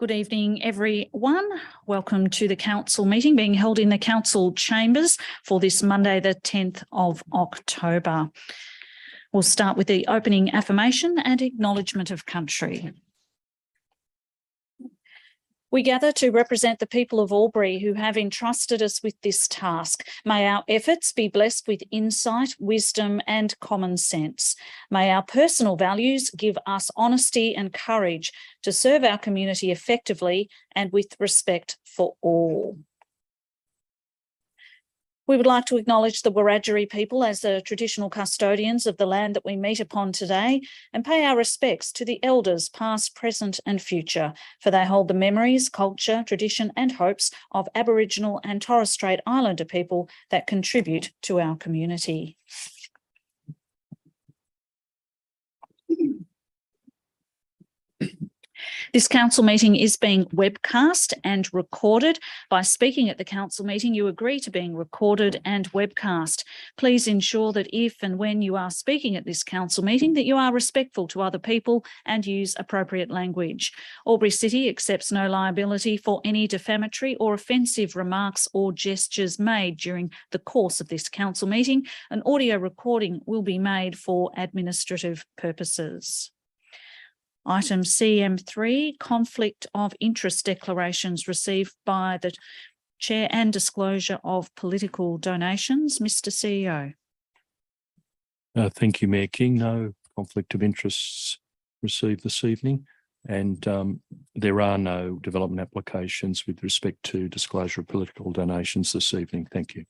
Good evening, everyone. Welcome to the council meeting being held in the council chambers for this Monday, the 10th of October. We'll start with the opening affirmation and acknowledgement of country. We gather to represent the people of Albury who have entrusted us with this task. May our efforts be blessed with insight, wisdom and common sense. May our personal values give us honesty and courage to serve our community effectively and with respect for all. We would like to acknowledge the Wiradjuri people as the traditional custodians of the land that we meet upon today and pay our respects to the elders past, present and future, for they hold the memories, culture, tradition and hopes of Aboriginal and Torres Strait Islander people that contribute to our community. This council meeting is being webcast and recorded. By speaking at the council meeting, you agree to being recorded and webcast. Please ensure that if and when you are speaking at this council meeting, that you are respectful to other people and use appropriate language. Albury City accepts no liability for any defamatory or offensive remarks or gestures made during the course of this council meeting. An audio recording will be made for administrative purposes. Item Cm3, conflict of interest declarations received by the Chair and disclosure of political donations. Mr. CEO. Thank you, Mayor King. No conflict of interests received this evening, and there are no development applications with respect to disclosure of political donations this evening. Thank you.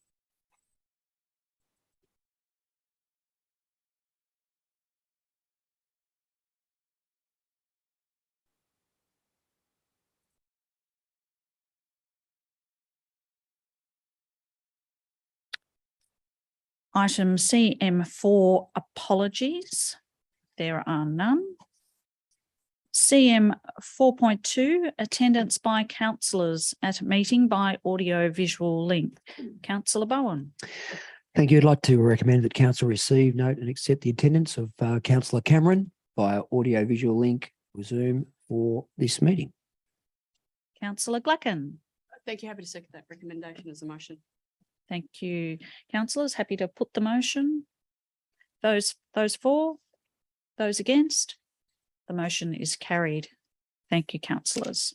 Item Cm4, apologies. There are none. Cm 4.2, attendance by councillors at a meeting by audio-visual link. Councillor Bowen. Thank you. I'd like to recommend that council receive, note and accept the attendance of Councillor Cameron via audio-visual link or Zoom for this meeting. Councillor Glacken. Thank you. Happy to second that recommendation as a motion. Thank you, councillors. Happy to put the motion. Those for, those against, the motion is carried. Thank you, councillors.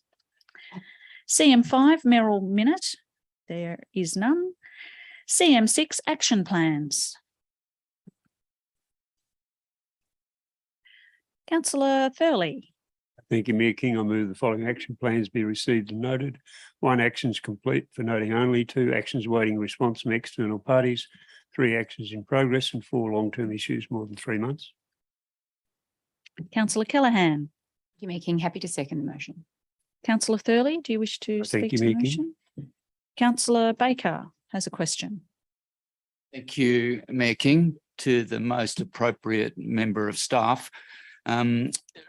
Cm5, Merrill Minute. There is none. Cm6 Action Plans. Councillor Thurley. Thank you, Mayor King. I move the following action plans be received and noted. 1, actions complete for noting only. 2, actions awaiting response from external parties. 3, actions in progress, and 4, long-term issues more than 3 months. Councillor Callaghan. Thank you, Mayor King. Happy to second the motion. Councillor Thurley, do you wish to speak to the motion? Councillor Baker has a question. Thank you, Mayor King. To the most appropriate member of staff,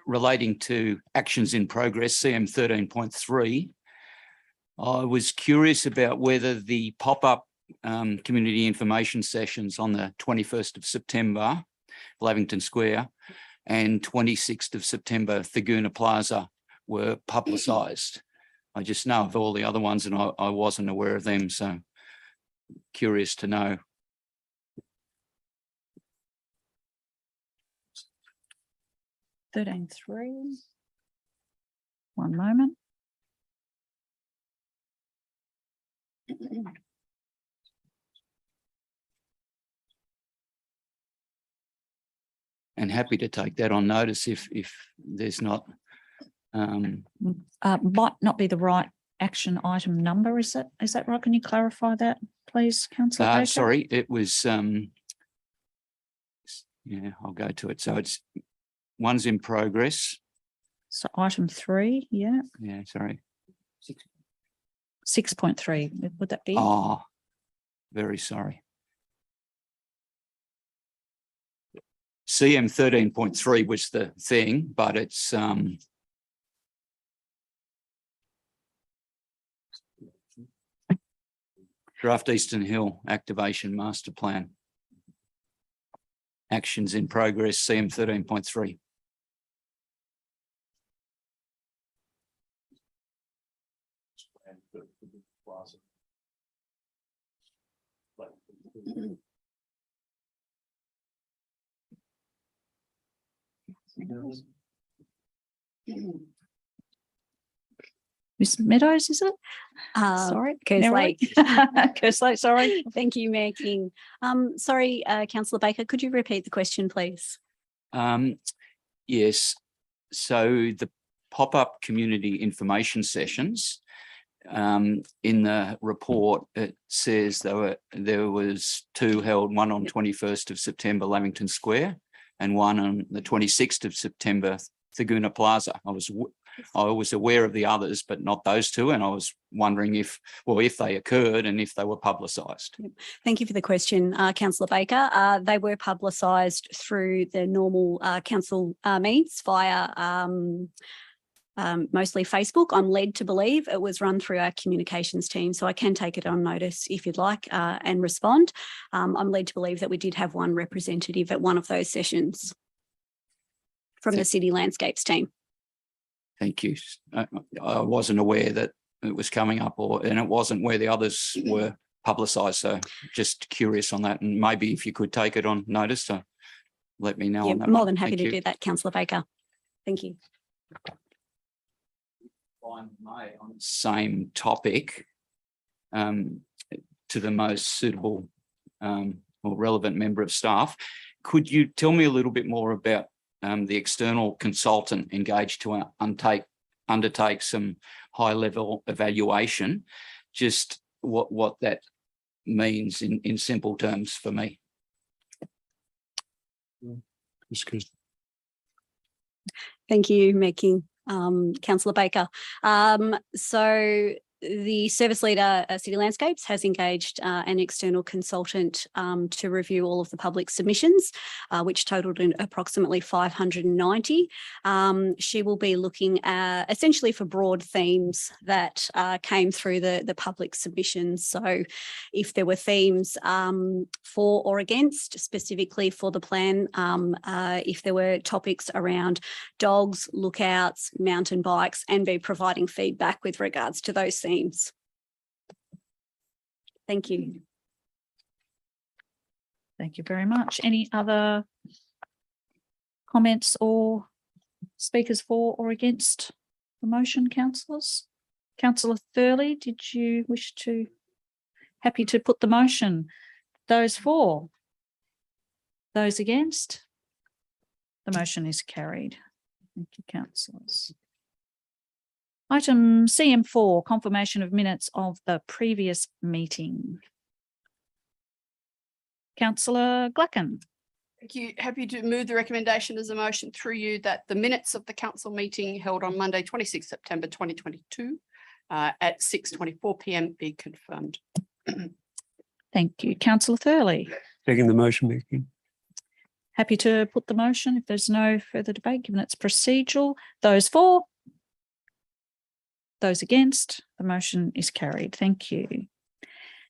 relating to actions in progress, CM 13.3, I was curious about whether the pop-up community information sessions on the 21st of September, Lavington Square, and 26th of September, Thaguna Plaza, were publicised. I just know of all the other ones and I wasn't aware of them, so curious to know. (13.3). One moment. And happy to take that on notice if there's not. Might not be the right action item number, is that right? Can you clarify that, please, Councillor Baker? Sorry, it was. Yeah, I'll go to it. So it's. One's in progress. So item 3, yeah. Yeah, sorry. 6.3, would that be? Oh, very sorry. CM 13.3 was the thing, but it's Draft Eastern Hill Activation Master Plan. Actions in progress, CM 13.3. and the plaza. Miss Meadows, is it? Sorry, Mary? Kerslake, sorry. Thank you, Mayor King. Sorry, Councillor Baker, could you repeat the question, please? Yes, so the pop-up community information sessions, in the report, it says there was two held, one on 21st of September, Lamington Square, and one on the 26th of September, Thaguna Plaza. I was aware of the others, but not those two. And I was wondering if they occurred and if they were publicised. Thank you for the question, Councillor Baker. They were publicised through the normal council meets via mostly Facebook. I'm led to believe it was run through our communications team, so I can take it on notice if you'd like and respond. I'm led to believe that we did have one representative at one of those sessions from the City Landscapes team. Thank you. I wasn't aware that it was coming up, and it wasn't where the others were publicised. So just curious on that, and maybe if you could take it on notice to let me know on that. More than happy to do that, Councillor Baker. Thank you. On the same topic, to the most suitable or relevant member of staff, could you tell me a little bit more about the external consultant engaged to undertake some high-level evaluation, just what that means in simple terms for me? Thank you, Mayor King. Councillor Baker. So the service leader, City Landscapes, has engaged an external consultant to review all of the public submissions, which totaled in approximately 590. She will be looking essentially for broad themes that came through the public submissions. So if there were themes for or against, specifically for the plan, if there were topics around dogs, lookouts, mountain bikes, and be providing feedback with regards to those themes. Thank you. Thank you very much. Any other comments or speakers for or against the motion, councillors? Councillor Thurley, did you wish to? Happy to put the motion. Those for? Those against? The motion is carried. Thank you, councillors. Item CM4, confirmation of minutes of the previous meeting. Councillor Glacken. Thank you. Happy to move the recommendation as a motion through you that the minutes of the council meeting held on Monday, 26 September 2022 at 6:24 p.m. be confirmed. Thank you. Councillor Thurley. Second the motion, Mayor King. Happy to put the motion if there's no further debate, given it's procedural. Those for? Those against? The motion is carried. Thank you.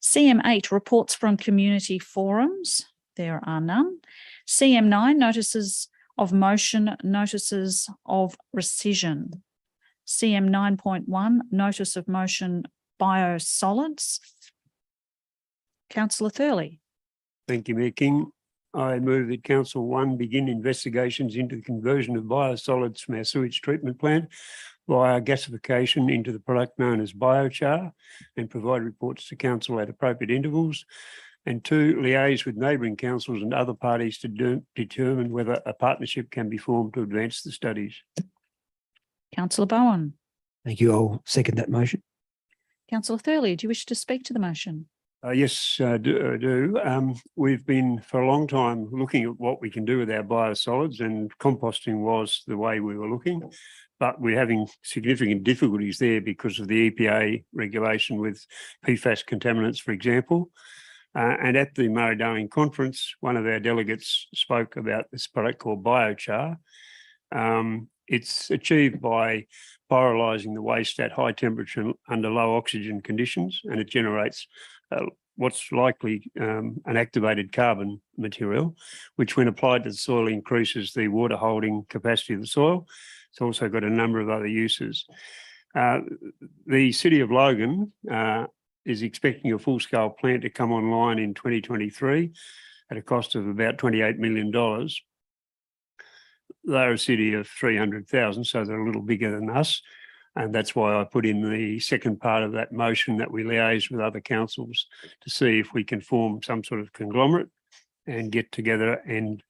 CM8, reports from community forums. There are none. CM9, notices of motion, notices of rescission. CM 9.1, notice of motion biosolids. Councillor Thurley. Thank you, Mayor King. I move that Council 1 begin investigations into the conversion of biosolids from our sewage treatment plant via gasification into the product known as biochar, and provide reports to Council at appropriate intervals. And 2, liaise with neighbouring councils and other parties to determine whether a partnership can be formed to advance the studies. Councillor Bowen. Thank you. I'll second that motion. Councillor Thurley, do you wish to speak to the motion? Yes, I do. We've been for a long time looking at what we can do with our biosolids, and composting was the way we were looking, but we're having significant difficulties there because of the EPA regulation with PFAS contaminants, for example. And at the Murray-Darling conference, one of our delegates spoke about this product called biochar. It's achieved by pyrolysing the waste at high temperature under low oxygen conditions, and it generates what's likely an activated carbon material, which when applied to the soil increases the water holding capacity of the soil. It's also got a number of other uses. The City of Logan is expecting a full-scale plant to come online in 2023 at a cost of about $28 million. They're a city of 300,000, so they're a little bigger than us. And that's why I put in the second part of that motion that we liaise with other councils to see if we can form some sort of conglomerate and get together and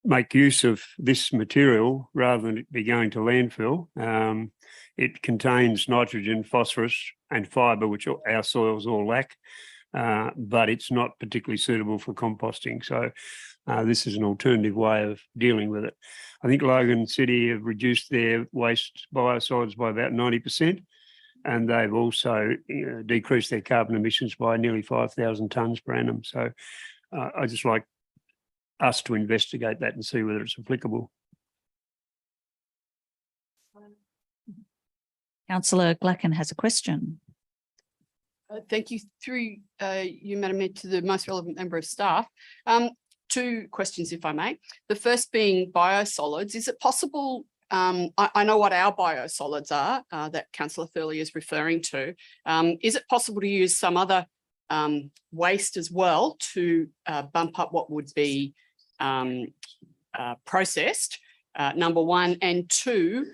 make use of this material rather than it be going to landfill. It contains nitrogen, phosphorus and fibre, which our soils all lack, but it's not particularly suitable for composting. So this is an alternative way of dealing with it. I think Logan City have reduced their waste biocides by about 90%, and they've also decreased their carbon emissions by nearly 5,000 tonnes per annum. So I just like us to investigate that and see whether it's applicable. Councillor Glacken has a question. Thank you. Through you, Madam Mayor, to the most relevant member of staff. Two questions, if I may. The first being biosolids. Is it possible, I know what our biosolids are that Councillor Thurley is referring to. Is it possible to use some other waste as well to bump up what would be processed, number one, and two,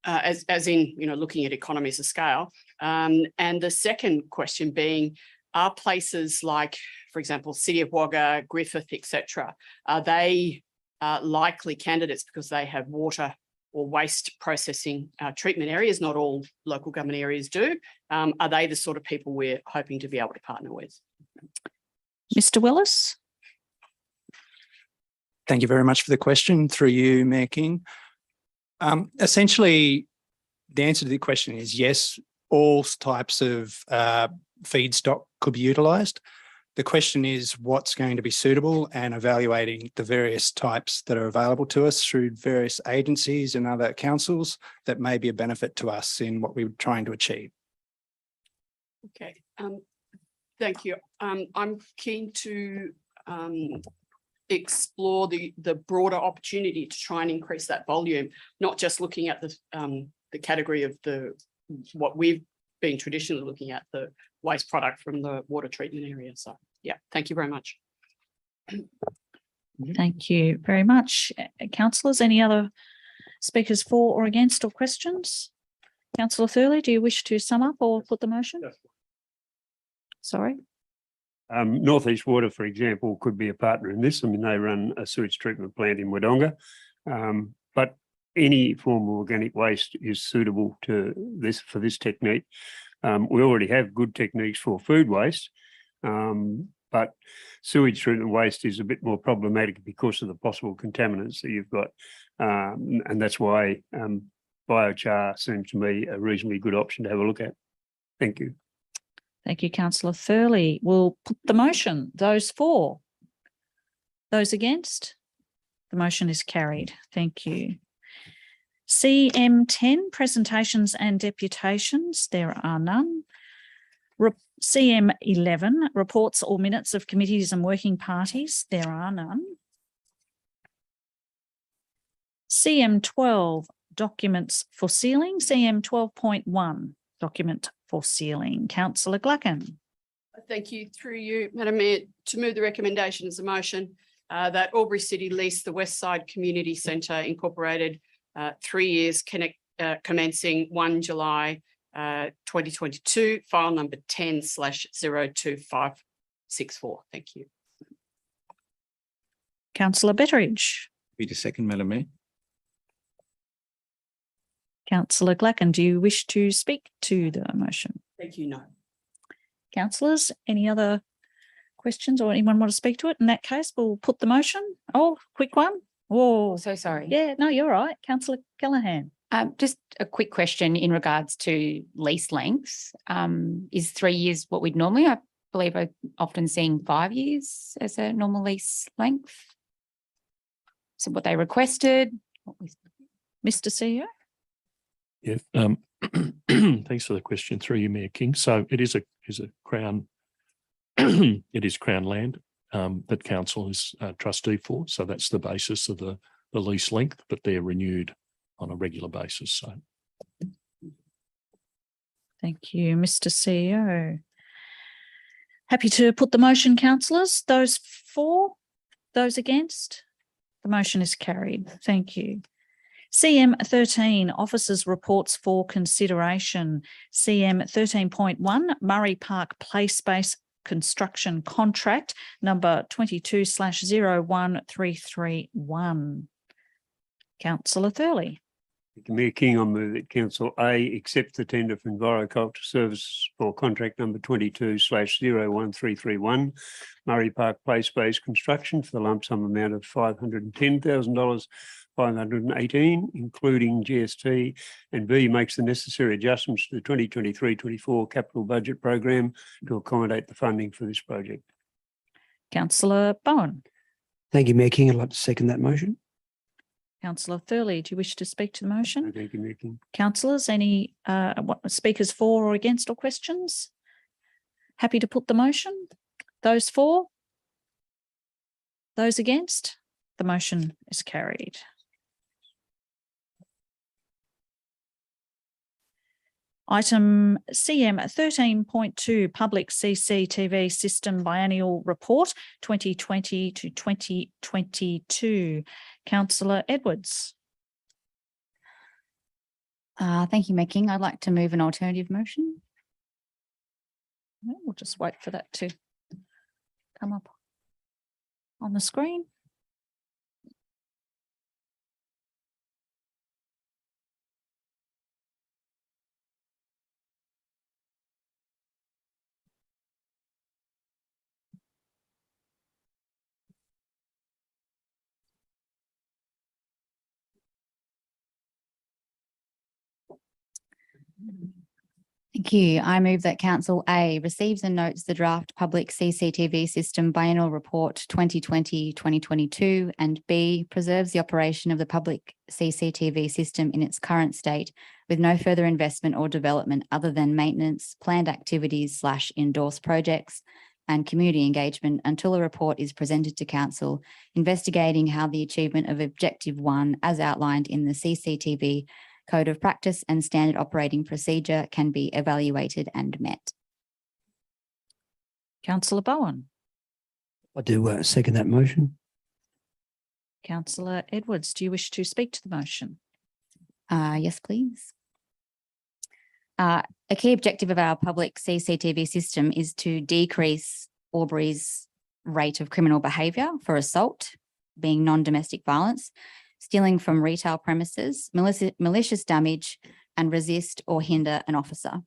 as in, looking at economies of scale. And the second question being, are places like, for example, City of Wagga, Griffith, etc., are they likely candidates because they have water or waste processing treatment areas? Not all local government areas do. Are they the sort of people we're hoping to be able to partner with? Mr. Willis? Thank you very much for the question, through you, Mayor King. Essentially, the answer to the question is yes, all types of feedstock could be utilised. The question is what's going to be suitable, and evaluating the various types that are available to us through various agencies and other councils that may be a benefit to us in what we're trying to achieve. Okay, thank you. I'm keen to explore the broader opportunity to try and increase that volume, not just looking at the category of what we've been traditionally looking at, the waste product from the water treatment area. So yeah, thank you very much. Thank you very much. Councillors, any other speakers for or against or questions? Councillor Thurley, do you wish to sum up or put the motion? Yes. Sorry. Northeast Water, for example, could be a partner in this. I mean, they run a sewage treatment plant in Wodonga, but any form of organic waste is suitable to this for this technique. We already have good techniques for food waste, but sewage treatment waste is a bit more problematic because of the possible contaminants that you've got, and that's why biochar seems to me a reasonably good option to have a look at. Thank you. Thank you, Councillor Thurley. We'll put the motion. Those for? Those against? The motion is carried. Thank you. CM10, presentations and deputations. There are none. CM11, reports or minutes of committees and working parties. There are none. CM12, documents for sealing. CM12.1, document for sealing. Councillor Glacken. Thank you. Through you, Madam Mayor, to move the recommendation as a motion that Albury City lease the Westside Community Centre Incorporated 3 years commencing 1 July 2022, file number 10/02564. Thank you. Councillor Betteridge. Be the second, Madam Mayor. Councillor Glacken, do you wish to speak to the motion? Thank you. No. Councillors, any other questions or anyone want to speak to it? In that case, we'll put the motion. Oh, quick one. Oh, So sorry. yeah, no, you're right. Councillor Callaghan. Just a quick question in regards to lease lengths. Is 3 years what we'd normally? I believe I'm often seeing 5 years as a normal lease length. So what they requested? Mr. CEO? Yeah, thanks for the question, through you, Mayor King. So it is a Crown, it is Crown land that council is trustee for. So that's the basis of the lease length, but they're renewed on a regular basis. So Thank you, Mr. CEO. Happy to put the motion, councillors. Those for, those against? The motion is carried. Thank you. CM 13, Officers' Reports for Consideration. CM 13.1, Murray Park Play Space Construction Contract, number 22/01331. Councillor Thurley. Thank you, Mayor King. I move that Council A accept the tender for Enviroculture Services for contract number 22/01331, Murray Park Play Space Construction for the lump sum amount of $510,000, 518, including GST, and B, makes the necessary adjustments to the 2023-24 capital budget program to accommodate the funding for this project. Councillor Bowen. Thank you, Mayor King. I'd like to second that motion. Councillor Thurley, do you wish to speak to the motion? Thank you, Mayor King. Councillors, any speakers for or against or questions? Happy to put the motion? Those for? Those against? The motion is carried. Item CM 13.2, Public CCTV System Biennial Report 2020 to 2022. Councillor Edwards. Thank you, Mayor King. I'd like to move an alternative motion. We'll just wait for that to come up on the screen. Thank you. I move that Council A receives and notes the draft Public CCTV System Biennial Report 2020-2022 and B, preserves the operation of the public CCTV system in its current state with no further investment or development other than maintenance, planned activities / endorsed projects and community engagement until a report is presented to Council investigating how the achievement of Objective 1 as outlined in the CCTV Code of Practice and Standard Operating Procedure can be evaluated and met. Councillor Bowen. I do second that motion. Councillor Edwards, do you wish to speak to the motion? Yes, please. A key objective of our public CCTV system is to decrease Albury's rate of criminal behaviour for assault, being non-domestic violence, stealing from retail premises, malicious damage, and resist or hinder an officer.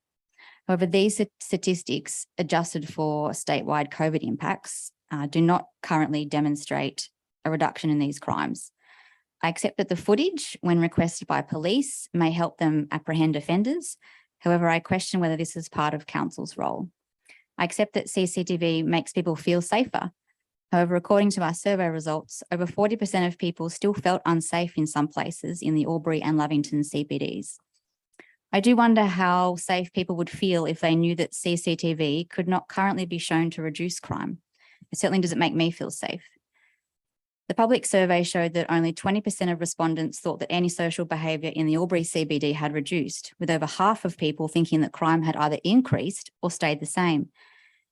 However, these statistics, adjusted for statewide COVID impacts, do not currently demonstrate a reduction in these crimes. I accept that the footage, when requested by police, may help them apprehend offenders. However, I question whether this is part of Council's role. I accept that CCTV makes people feel safer. However, according to our survey results, over 40% of people still felt unsafe in some places in the Albury and Lavington CBDs. I do wonder how safe people would feel if they knew that CCTV could not currently be shown to reduce crime. It certainly doesn't make me feel safe. The public survey showed that only 20% of respondents thought that antisocial behaviour in the Albury CBD had reduced, with over half of people thinking that crime had either increased or stayed the same.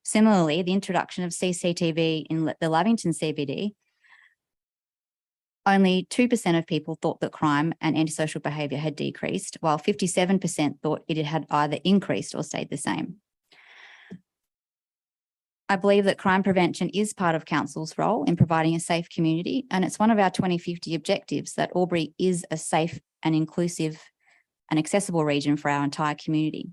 Similarly, the introduction of CCTV in the Lavington CBD, only 2% of people thought that crime and antisocial behaviour had decreased, while 57% thought it had either increased or stayed the same. I believe that crime prevention is part of Council's role in providing a safe community, and it's one of our 2050 objectives that Albury is a safe and inclusive and accessible region for our entire community.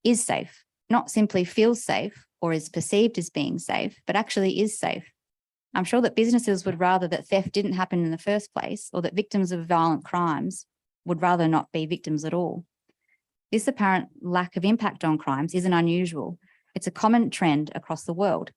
Is safe, not simply feels safe or is perceived as being safe, but actually is safe. I'm sure that businesses would rather that theft didn't happen in the first place, or that victims of violent crimes would rather not be victims at all. This apparent lack of impact on crimes isn't unusual. It's a common trend across the world.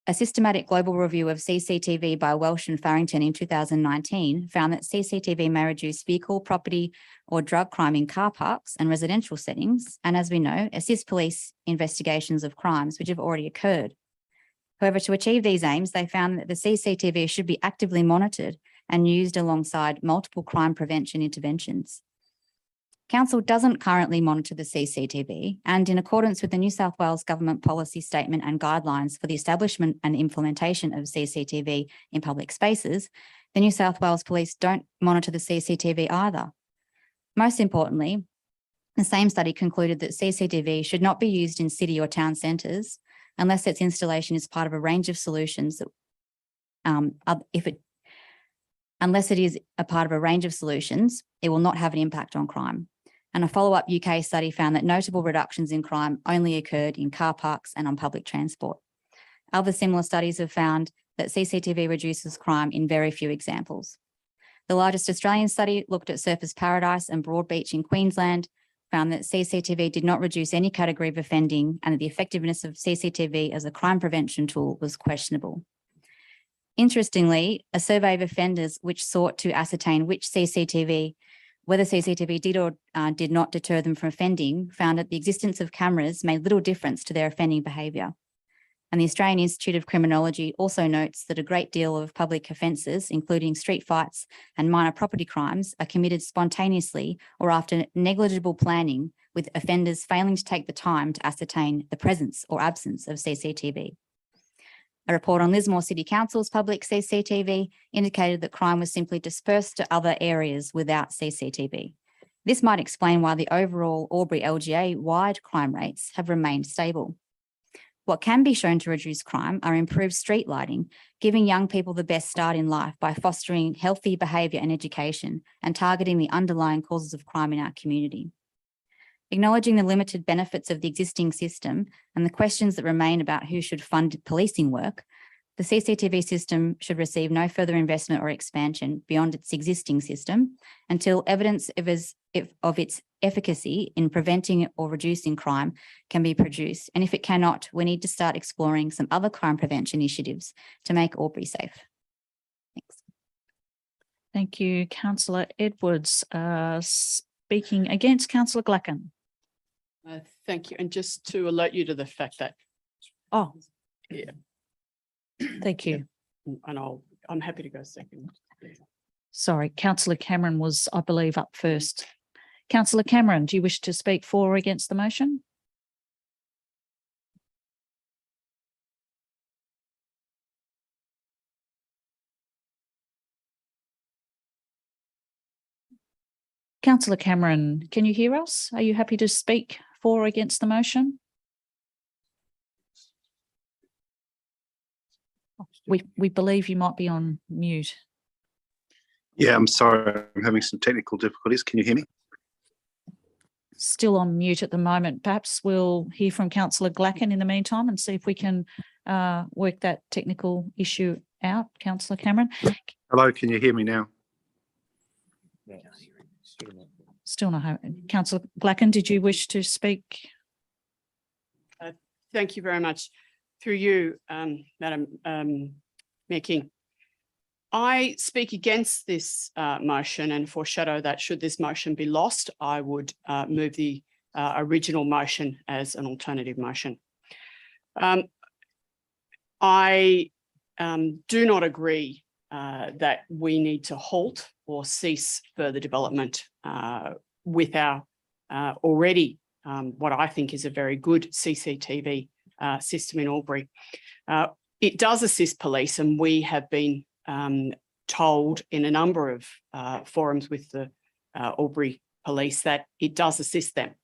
A systematic global review of CCTV by Welsh and Farrington in 2019 found that CCTV may reduce vehicle, property, or drug crime in car parks and residential settings, and as we know, assist police investigations of crimes which have already occurred. However, to achieve these aims, they found that the CCTV should be actively monitored and used alongside multiple crime prevention interventions. Council doesn't currently monitor the CCTV, and in accordance with the New South Wales Government Policy Statement and Guidelines for the establishment and implementation of CCTV in public spaces, the New South Wales Police don't monitor the CCTV either. Most importantly, the same study concluded that CCTV should not be used in city or town centres unless its installation is part of a range of solutions that, unless it is a part of a range of solutions, it will not have an impact on crime. And a follow-up UK study found that notable reductions in crime only occurred in car parks and on public transport. Other similar studies have found that CCTV reduces crime in very few examples. The largest Australian study looked at Surfers Paradise and Broadbeach in Queensland, found that CCTV did not reduce any category of offending and that the effectiveness of CCTV as a crime prevention tool was questionable. Interestingly, a survey of offenders which sought to ascertain whether CCTV did or did not deter them from offending, found that the existence of cameras made little difference to their offending behaviour. And the Australian Institute of Criminology also notes that a great deal of public offences, including street fights and minor property crimes, are committed spontaneously or after negligible planning, with offenders failing to take the time to ascertain the presence or absence of CCTV. A report on Lismore City Council's public CCTV indicated that crime was simply dispersed to other areas without CCTV. This might explain why the overall Albury LGA-wide crime rates have remained stable. What can be shown to reduce crime are improved street lighting, giving young people the best start in life by fostering healthy behaviour and education and targeting the underlying causes of crime in our community. Acknowledging the limited benefits of the existing system and the questions that remain about who should fund policing work, the CCTV system should receive no further investment or expansion beyond its existing system until evidence of its efficacy in preventing or reducing crime can be produced. And if it cannot, we need to start exploring some other crime prevention initiatives to make Albury safe. Thanks. Thank you, Councillor Edwards. Speaking against, Councillor Glacken. Thank you. And just to alert you to the fact that. Oh, yeah. Thank you. And I'm happy to go second. Sorry, Councillor Cameron was, I believe, up first. Councillor Cameron, do you wish to speak for or against the motion? Councillor Cameron, can you hear us? Are you happy to speak for or against the motion? We believe you might be on mute. Yeah, I'm sorry. I'm having some technical difficulties. Can you hear me? Still on mute at the moment. Perhaps we'll hear from Councillor Glacken in the meantime and see if we can work that technical issue out. Councillor Cameron. Hello, can you hear me now? Still no. Councillor Glacken, did you wish to speak? Thank you very much. Through you, Madam Mayor King. I speak against this motion and foreshadow that should this motion be lost, I would move the original motion as an alternative motion. I do not agree that we need to halt or cease further development with our already what I think is a very good CCTV system in Albury. It does assist police, and we have been told in a number of forums with the Albury Police that it does assist them.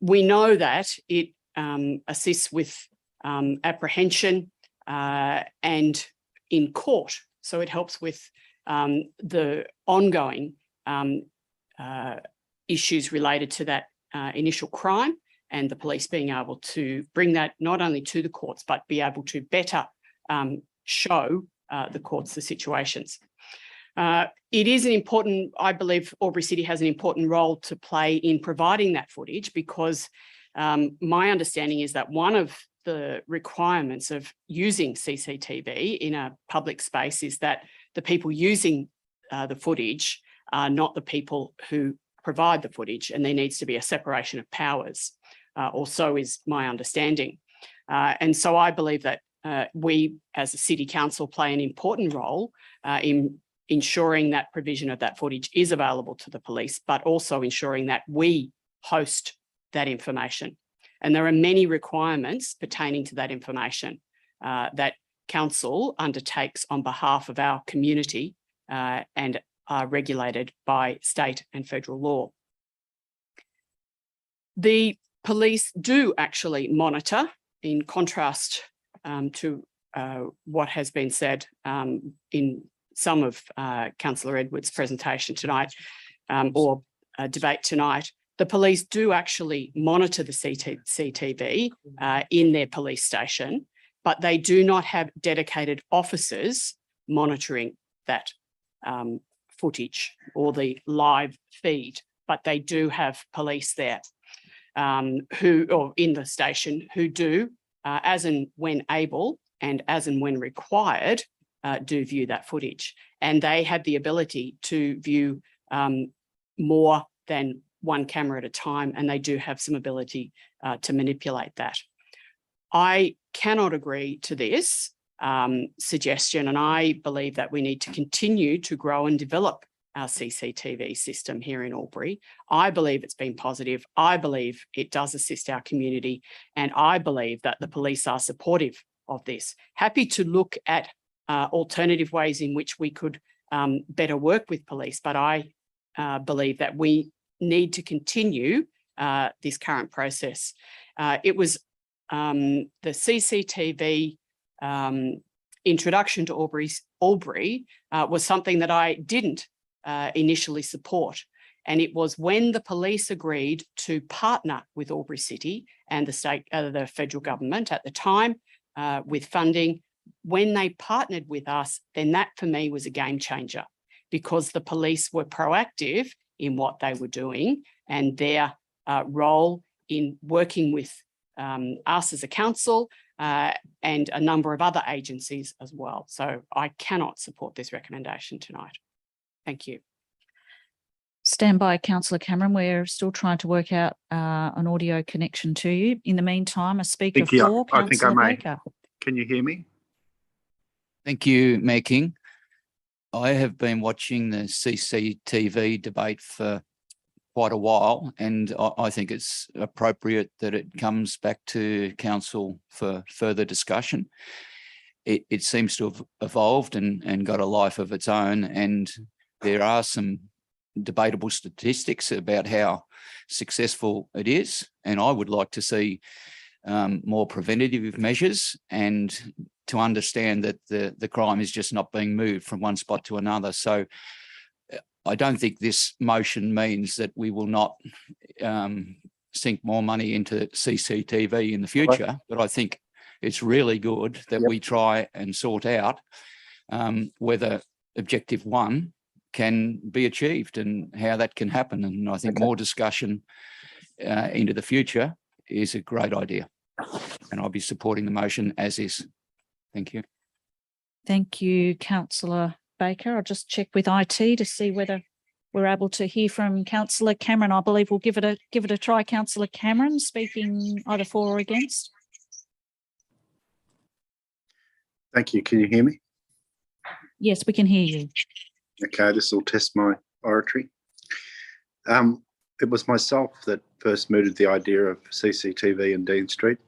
We know that it assists with apprehension and in court. So it helps with the ongoing issues related to that initial crime, and the police being able to bring that not only to the courts, but be able to better show the courts the situations. It is an important, I believe Albury City has an important role to play in providing that footage, because my understanding is that one of the requirements of using CCTV in a public space is that the people using the footage are not the people who provide the footage, and there needs to be a separation of powers, or so is my understanding. And so I believe that we as a city council play an important role in ensuring that provision of that footage is available to the police, but also ensuring that we host that information. And there are many requirements pertaining to that information that council undertakes on behalf of our community and are regulated by state and federal law. The police do actually monitor, in contrast to what has been said in some of Councillor Edwards' presentation tonight or debate tonight. The police do actually monitor the CCTV in their police station, but they do not have dedicated officers monitoring that footage or the live feed, but they do have police there or in the station who do, as and when able and as and when required, do view that footage. And they have the ability to view more than one camera at a time, and they do have some ability to manipulate that. I cannot agree to this suggestion, and I believe that we need to continue to grow and develop our CCTV system here in Albury. I believe it's been positive. I believe it does assist our community, and I believe that the police are supportive of this. Happy to look at alternative ways in which we could better work with police, but I believe that we need to continue this current process. It was the CCTV introduction to Albury was something that I didn't initially support. And it was when the police agreed to partner with Albury City and the federal government at the time with funding. When they partnered with us, then that for me was a game changer, because the police were proactive in what they were doing and their role in working with us as a council and a number of other agencies as well. So I cannot support this recommendation tonight. Thank you. Stand by, Councillor Cameron. We're still trying to work out an audio connection to you. In the meantime, a speaker Thank you. for I think I Councillor may. Baker. Can you hear me? Thank you, Mayor King. I have been watching the CCTV debate for quite a while, and I think it's appropriate that it comes back to council for further discussion. It seems to have evolved and got a life of its own, and there are some debatable statistics about how successful it is, and I would like to see more preventative measures and to understand that the crime is just not being moved from one spot to another. So I don't think this motion means that we will not sink more money into CCTV in the future, but I think it's really good that we try and sort out whether objective 1 can be achieved and how that can happen. And I think more discussion into the future is a great idea. And I'll be supporting the motion as is. Thank you. Thank you, Councillor Baker. I'll just check with IT to see whether we're able to hear from Councillor Cameron. I believe we'll give it a try. Councillor Cameron, speaking either for or against. Thank you. Can you hear me? Yes, we can hear you. Okay, this will test my oratory. It was myself that first mooted the idea of CCTV in Dean Street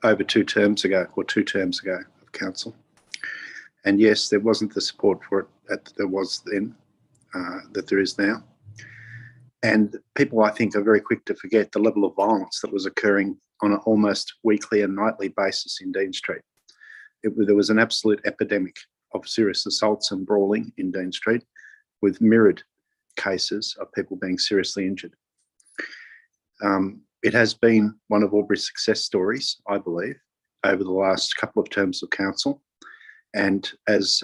over 2 terms ago of council. And yes, there wasn't the support for it that there was then, that there is now. And people, I think, are very quick to forget the level of violence that was occurring on an almost weekly and nightly basis in Dean Street. There was an absolute epidemic of serious assaults and brawling in Dean Street, with mirrored cases of people being seriously injured. It has been one of Albury's success stories, I believe, over the last couple of terms of council. And as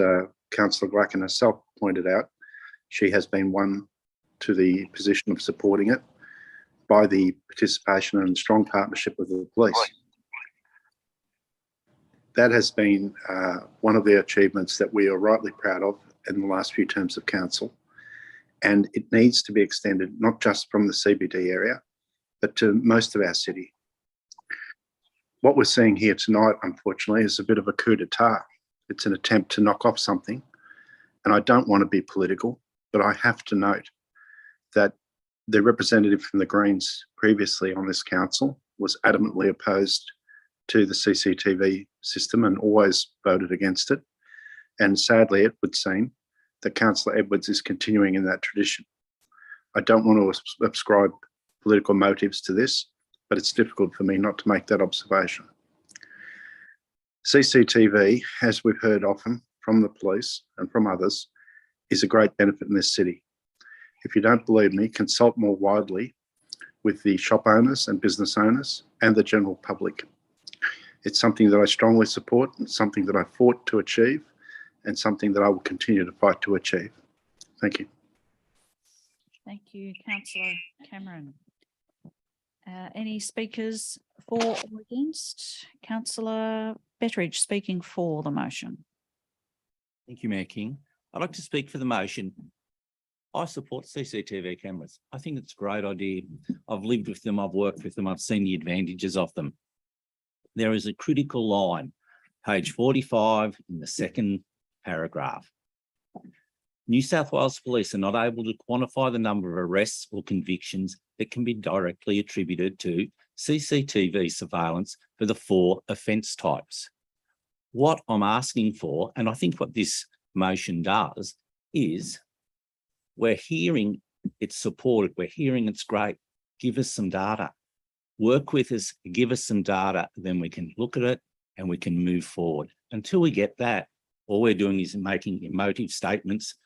Councillor Glacken herself pointed out, she has been won to the position of supporting it by the participation and strong partnership with the police. That has been one of the achievements that we are rightly proud of in the last few terms of council. And it needs to be extended not just from the CBD area, but to most of our city. What we're seeing here tonight, unfortunately, is a bit of a coup d'etat. It's an attempt to knock off something. And I don't want to be political, but I have to note that the representative from the Greens previously on this council was adamantly opposed to the CCTV system and always voted against it. And sadly, it would seem that Councillor Edwards is continuing in that tradition. I don't want to ascribe political motives to this, but it's difficult for me not to make that observation. CCTV, as we've heard often from the police and from others, is a great benefit in this city. If you don't believe me, consult more widely with the shop owners and business owners and the general public. It's something that I strongly support, and something that I fought to achieve, and something that I will continue to fight to achieve. Thank you. Thank you, Councillor Cameron. Any speakers for or against? Councillor Betteridge speaking for the motion. Thank you, Mayor King. I'd like to speak for the motion. I support CCTV cameras. I think it's a great idea. I've lived with them, I've worked with them, I've seen the advantages of them. There is a critical line, page 45 in the second paragraph. New South Wales Police are not able to quantify the number of arrests or convictions that can be directly attributed to CCTV surveillance for the 4 offence types. What I'm asking for, and I think what this motion does, is we're hearing it's supported, we're hearing it's great. Give us some data. Work with us, give us some data, then we can look at it and we can move forward. Until we get that, all we're doing is making emotive statements,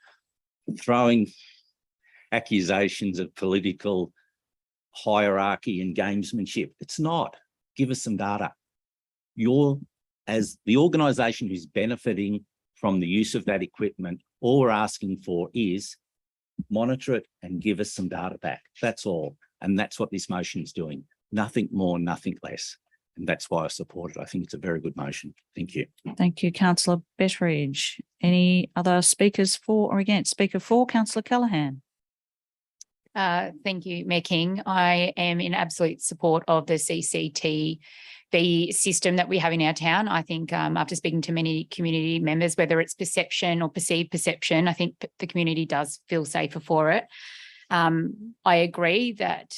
throwing accusations of political hierarchy and gamesmanship. It's not. Give us some data. You're, as the organisation who's benefiting from the use of that equipment, all we're asking for is monitor it and give us some data back. That's all. And that's what this motion is doing. Nothing more, nothing less. And that's why I support it. I think it's a very good motion. Thank you. Thank you, Councillor Betteridge. Any other speakers for or against? Speaker for, Councillor Callaghan. Thank you, Mayor King. I am in absolute support of the CCTV system that we have in our town. I think after speaking to many community members, whether it's perception or perceived perception, I think the community does feel safer for it. I agree that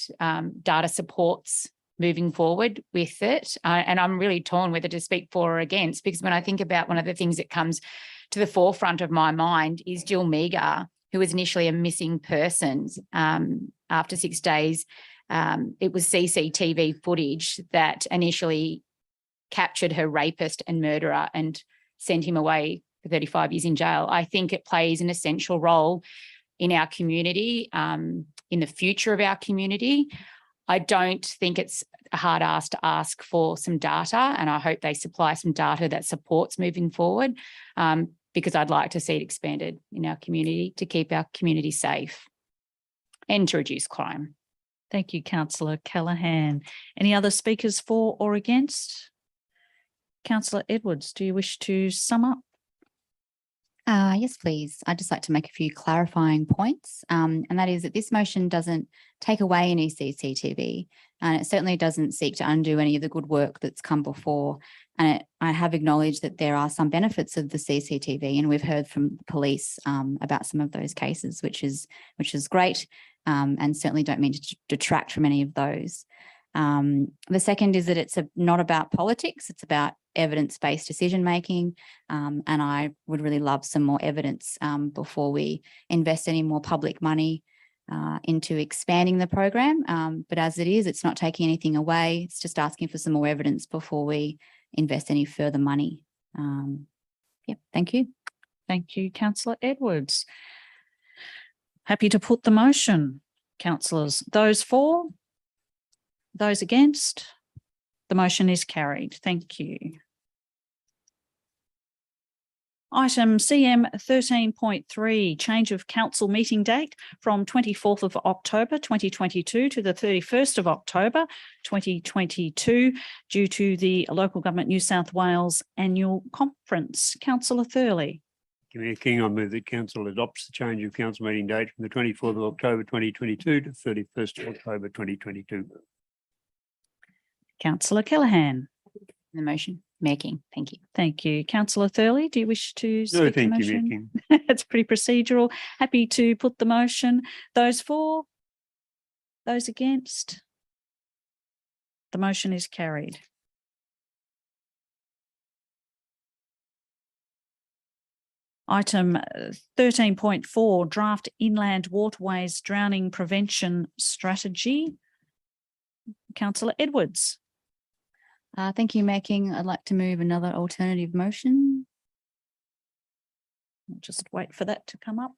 data supports moving forward with it. And I'm really torn whether to speak for or against, because when I think about one of the things that comes to the forefront of my mind is Jill Meagher, who was initially a missing person. After 6 days, it was CCTV footage that initially captured her rapist and murderer and sent him away for 35 years in jail. I think it plays an essential role in our community, in the future of our community. I don't think it's a hard ask to ask for some data, and I hope they supply some data that supports moving forward, because I'd like to see it expanded in our community to keep our community safe and to reduce crime. Thank you, Councillor Callaghan. Any other speakers for or against? Councillor Edwards, do you wish to sum up? Yes, please. I'd just like to make a few clarifying points, and that is that this motion doesn't take away any CCTV, and it certainly doesn't seek to undo any of the good work that's come before. And I have acknowledged that there are some benefits of the CCTV, and we've heard from police about some of those cases, which is great, and certainly don't mean to detract from any of those. The second is that it's not about politics, it's about evidence-based decision-making, and I would really love some more evidence before we invest any more public money into expanding the program. But as it is, it's not taking anything away, it's just asking for some more evidence before we invest any further money. Thank you. Thank you, Councillor Edwards. Happy to put the motion, councillors. Those for? Those against? The motion is carried. Thank you. Item CM 13.3, change of council meeting date from 24th of October 2022 to the 31st of October 2022 due to the Local Government New South Wales Annual Conference. Councillor Thurley. Mayor King, I move that council adopts the change of council meeting date from the 24th of October 2022 to 31st of October 2022. Councillor Callaghan. The motion, Mayor King. Thank you. Thank you. Councillor Thurley, do you wish to speak No, to the thank you, Mayor motion? King. It's pretty procedural. Happy to put the motion. Those for? Those against? The motion is carried. Item 13.4, draft inland waterways drowning prevention strategy. Councillor Edwards. Thank you, Mayor King. I'd like to move another alternative motion. I'll just wait for that to come up.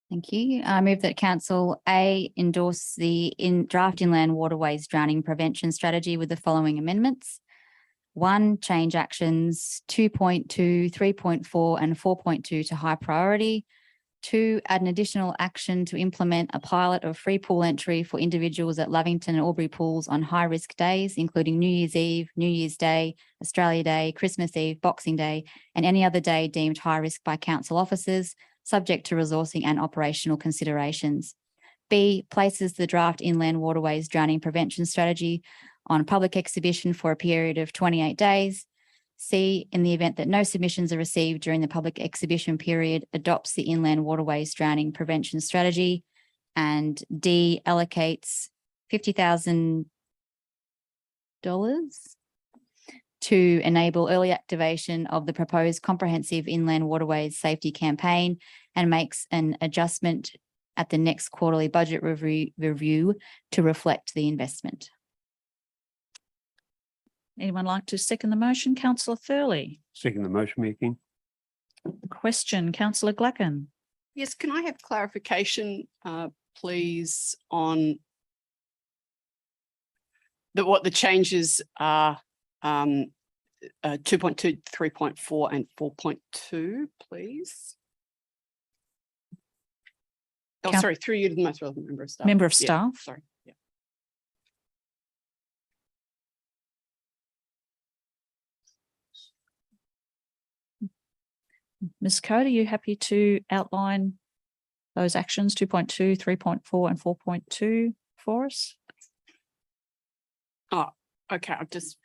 Thank you. I move that Council A endorse the draft inland waterways drowning prevention strategy with the following amendments. 1, change actions 2.2, 3.4 and 4.2 to high priority. 2, add an additional action to implement a pilot of free pool entry for individuals at Lavington and Albury pools on high risk days, including New Year's Eve, New Year's Day, Australia Day, Christmas Eve, Boxing Day, and any other day deemed high risk by council officers, subject to resourcing and operational considerations. B, places the draft inland waterways drowning prevention strategy on public exhibition for a period of 28 days. C, in the event that no submissions are received during the public exhibition period, adopts the inland waterways drowning prevention strategy. And D, allocates $50,000 to enable early activation of the proposed comprehensive inland waterways safety campaign and makes an adjustment at the next quarterly budget review to reflect the investment. Anyone like to second the motion? Councillor Thurley. Second the motion, Mayor King. Question, Councillor Glacken. Yes, can I have clarification, please, on what the changes are, 2.2, 3.4 and 4.2, please? Oh, sorry, through you to the most relevant member of staff. Member of Yeah, staff. sorry. Yeah. Ms. Code, are you happy to outline those actions 2.2, 3.4 and 4.2 for us? Oh, okay. I've just.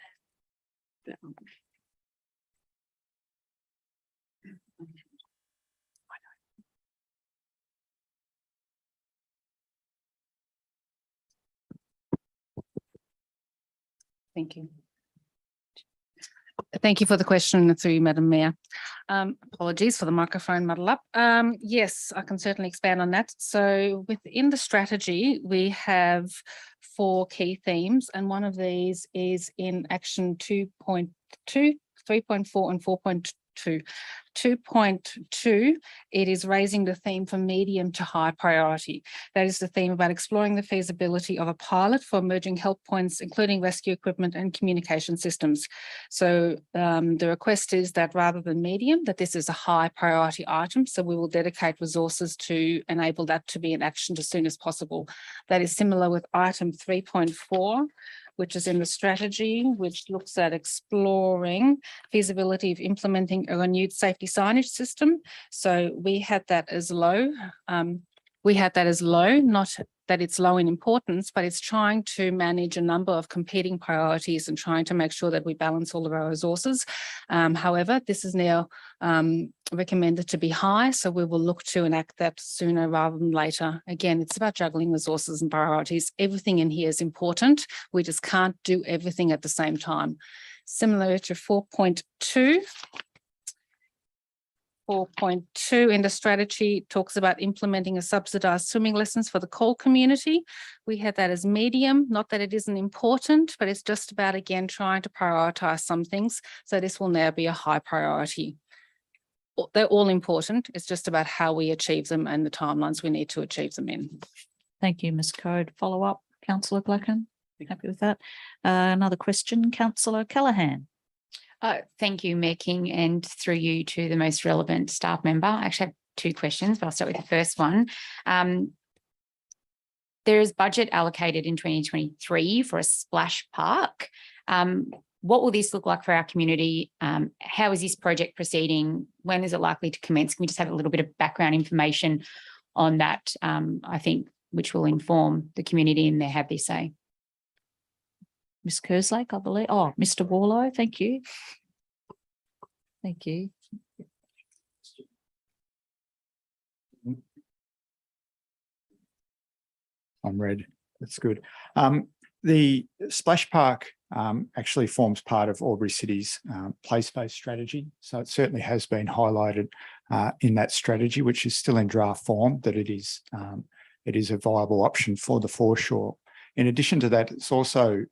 Thank you. Thank you for the question through you, Madam Mayor. Apologies for the microphone muddle up. Yes, I can certainly expand on that. So within the strategy, we have 4 key themes, and one of these is in action 2.2, 3.4 and 4.2. 2.2, it is raising the theme from medium to high priority. That is the theme about exploring the feasibility of a pilot for emerging help points, including rescue equipment and communication systems. So the request is that rather than medium, that this is a high priority item. So we will dedicate resources to enable that to be in action as soon as possible. That is similar with item 3.4, which is in the strategy, which looks at exploring feasibility of implementing a renewed safety signage system. So we had that as low. Not that it's low in importance, but it's trying to manage a number of competing priorities and trying to make sure that we balance all of our resources. However, this is now recommended to be high, so we will look to enact that sooner rather than later. Again, it's about juggling resources and priorities. Everything in here is important. We just can't do everything at the same time. Similar to 4.2. 4.2 in the strategy talks about implementing a subsidised swimming lessons for the call community. We had that as medium, not that it isn't important, but it's just about, again, trying to prioritise some things. So this will now be a high priority. They're all important. It's just about how we achieve them and the timelines we need to achieve them in. Thank you, Ms. Code. Follow up, Councillor Glacken. Happy with that. Another question, Councillor Callaghan. Thank you, Mayor King, and through you to the most relevant staff member. I actually have 2 questions, but I'll start with the first one. There is budget allocated in 2023 for a splash park. what will this look like for our community? How is this project proceeding? When is it likely to commence? Can we just have a little bit of background information on that, I think, which will inform the community and their have their say. Ms. Kerslake, I believe. Oh, Mr. Warlow, thank you. Thank you. I'm red. That's good. The splash park actually forms part of Albury City's place-based strategy. So it certainly has been highlighted in that strategy, which is still in draft form, that it is a viable option for the foreshore. In addition to that, it's also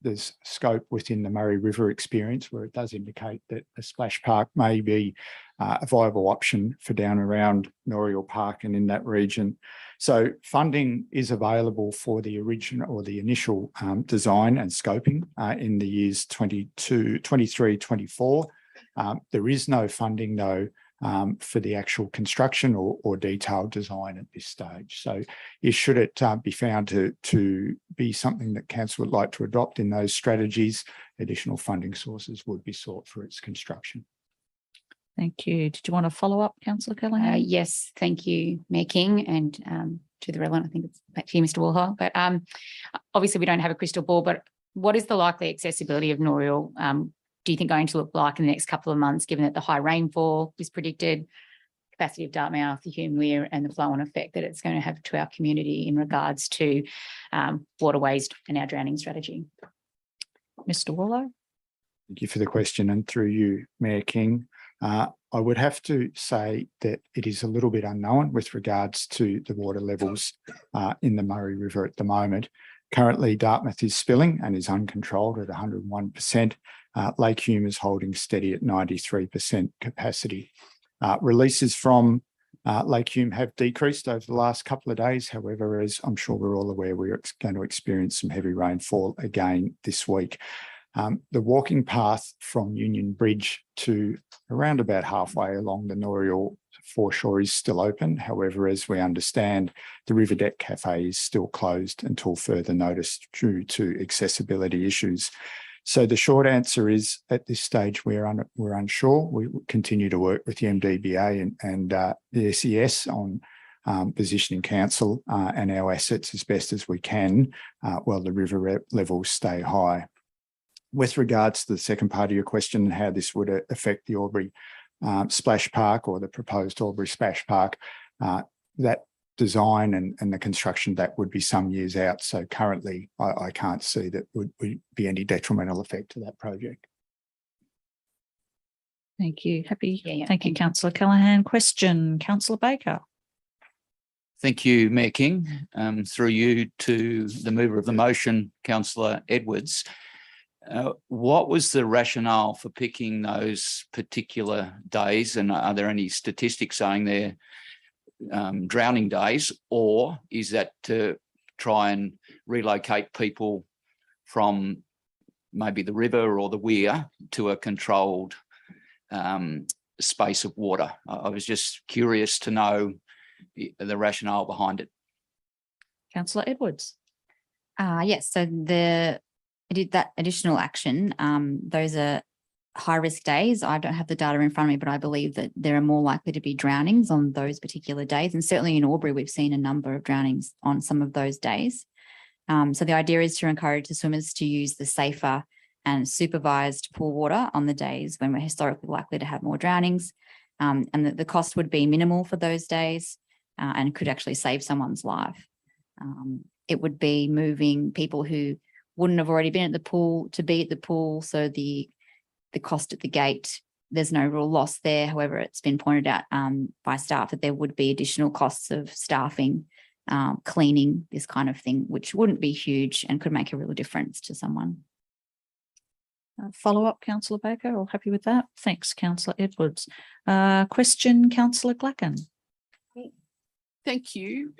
there's scope within the Murray River experience where it does indicate that a splash park may be a viable option for down around Noriel Park and in that region. So funding is available for the original or the initial design and scoping in the years 23, 24. There is no funding though for the actual construction or detailed design at this stage. So should it be found to be something that council would like to adopt in those strategies, additional funding sources would be sought for its construction. Thank you. Did you want to follow up, Councillor Callaghan? Yes, thank you, Mayor King, and to the relevant, I think it's back to you, Mr. Warhol. But obviously we don't have a crystal ball, but what is the likely accessibility of Noriel? Do you think going to look like in the next couple of months, given that the high rainfall is predicted, capacity of Dartmouth, the hume weir, and the flow-on effect that it's going to have to our community in regards to waterways and our drowning strategy? Mr. Warlow? Thank you for the question, and through you, Mayor King. I would have to say that it is a little bit unknown with regards to the water levels in the Murray River at the moment. Currently, Dartmouth is spilling and is uncontrolled at 101%. Lake Hume is holding steady at 93% capacity. Releases from Lake Hume have decreased over the last couple of days. However, as I'm sure we're all aware, we're going to experience some heavy rainfall again this week. The walking path from Union Bridge to around about halfway along the Noriel foreshore is still open. However, as we understand, the River Deck Cafe is still closed until further notice due to accessibility issues. So the short answer is, at this stage, we're unsure. We continue to work with the MDBA and the SES on positioning council and our assets as best as we can while the river levels stay high. With regards to the second part of your question and how this would affect the Albury Splash Park or the proposed Albury Splash Park, that design and the construction, that would be some years out. So currently, I can't see that would be any detrimental effect to that project. Thank you. Happy. Yeah, Thank you, Councillor Callaghan. Question, Councillor Baker. Thank you, Mayor King. Through you to the mover of the motion, Councillor Edwards. What was the rationale for picking those particular days, and are there any statistics saying they're drowning days, or is that to try and relocate people from maybe the river or the weir to a controlled space of water? I was just curious to know the rationale behind it. Councillor Edwards. Yes, so that additional action, those are high-risk days. I don't have the data in front of me, but I believe that there are more likely to be drownings on those particular days. And certainly in Albury, we've seen a number of drownings on some of those days. So the idea is to encourage the swimmers to use the safer and supervised pool water on the days when we're historically likely to have more drownings, and that the cost would be minimal for those days and could actually save someone's life. It would be moving people who wouldn't have already been at the pool to be at the pool. So the cost at the gate, there's no real loss there. However, it's been pointed out by staff that there would be additional costs of staffing, cleaning, this kind of thing, which wouldn't be huge and could make a real difference to someone. Follow up, Councillor Baker, all happy with that? Thanks, Councillor Edwards. Question, Councillor Glacken. Thank you.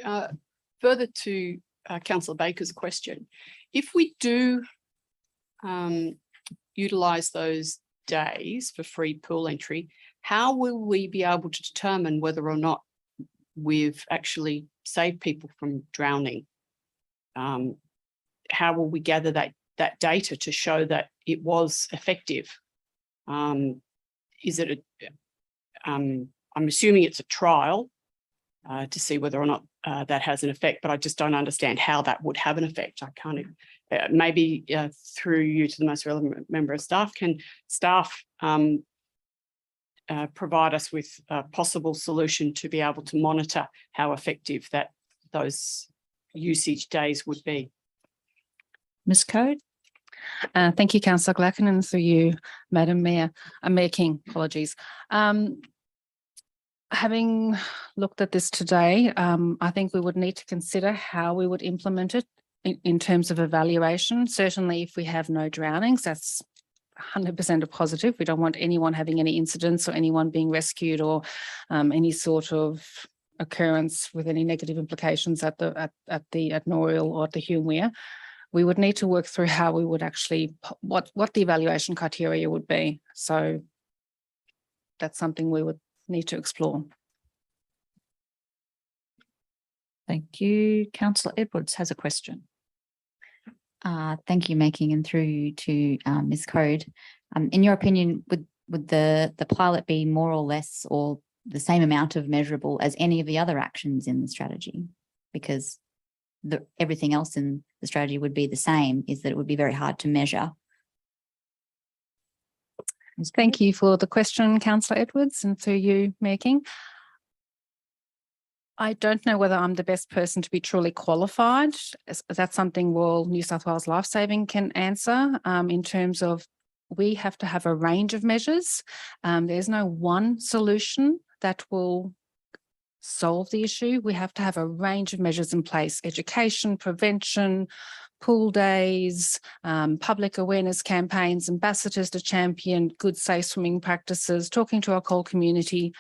Further to Councillor Baker's question, if we do utilise those days for free pool entry, how will we be able to determine whether or not we've actually saved people from drowning? How will we gather that that data to show that it was effective. Is it I'm assuming it's a trial to see whether or not that has an effect, but I just don't understand how that would have an effect. I can't, maybe through you to the most relevant member of staff, can staff provide us with a possible solution to be able to monitor how effective that those usage days would be? Ms. Code? Thank you, Councillor Glacken, and through you, Madam Mayor, Mayor King, apologies. Having looked at this today, I think we would need to consider how we would implement it in terms of evaluation. Certainly, if we have no drownings, that's 100% a positive. We don't want anyone having any incidents or anyone being rescued or any sort of occurrence with any negative implications at Noriel or at the Hume Weir. We would need to work through how we would actually, what the evaluation criteria would be. So that's something we would need to explore. Thank you. Councillor Edwards has a question. Thank you, Making, and through you to Ms. Code. In your opinion, would the pilot be more or less or the same amount of measurable as any of the other actions in the strategy? Because everything else in the strategy would be the same, is that it would be very hard to measure. Thank you for the question, Councillor Edwards, and through you, Mayor King. I don't know whether I'm the best person to be truly qualified. That's something New South Wales Lifesaving can answer in terms of we have to have a range of measures. There's no one solution that will solve the issue. We have to have a range of measures in place: education, prevention, pool days, public awareness campaigns, ambassadors to champion good, safe swimming practices, talking to our whole community.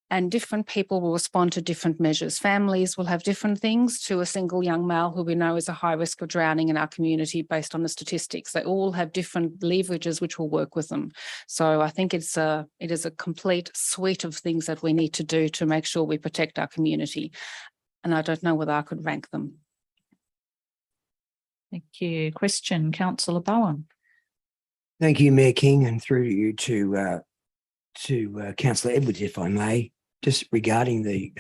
And different people will respond to different measures. Families will have different things to a single young male who we know is a high risk of drowning in our community based on the statistics. They all have different leverages which will work with them. So I think it is a complete suite of things that we need to do to make sure we protect our community. And I don't know whether I could rank them. Thank you. Question, Councillor Bowen. Thank you, Mayor King, and through you to Councillor Edwards, if I may, just regarding the